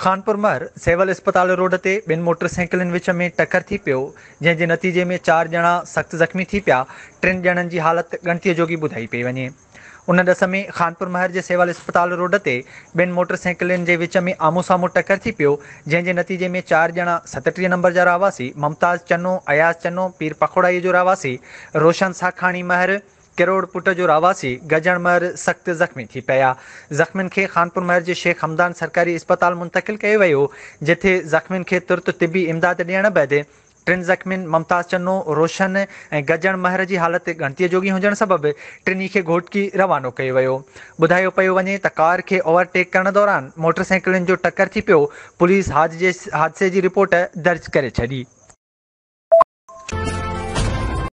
खानपुर महर सेवल अस्पताल रोड ते ॿिनि मोटरसाइकिलनि विच में टकर थी पियो, जंहिं जे नतीजे में 4 ॼणा सख़्त ज़ख़्मी थी पिया। 3 ॼणनि जी हालत ॻणतीअ जोगी ॿुधाई पई वञे। उन ॾस में खानपुर महर जे सेवल अस्पताल रोड ते ॿिनि मोटरसाइकिलनि जे विच में आम्हूं साम्हूं टकर थी पियो, जंहिं जे नतीजे में 4 ॼणा 37 नंबर जा रहवासी ममताज़ चन्नो, अयाज़ चन्नो, पीर पखोड़ाई जो रहवासी रोशन साखाणी महर, किरोड़ पुट जो रहवासी गजण महर सख़्त ज़ख़्मी थी पिया। ज़ख़्मियुनि खे खानपुर महर जे शेख हमदान सरकारी अस्पताल मुंतक़िल कयो वियो, जिथे ज़ख़्मियुनि खे तुर्त तिबी इमदाद ॾियण बैदि 3 ज़ख़्मियुनि ममताज़ चन्नो, रोशन ऐं गजण महर जी हालत ॻणतीअ जोगी हुजण सबबि टिनी खे घोटकी रवानो कयो वियो। ॿुधायो पियो वञे त कार खे ओवरटेक करण दौरान मोटरसाइकिलुनि जो टकर थी पियो। पुलिस हादसे जी रिपोर्ट दर्ज करे छॾी।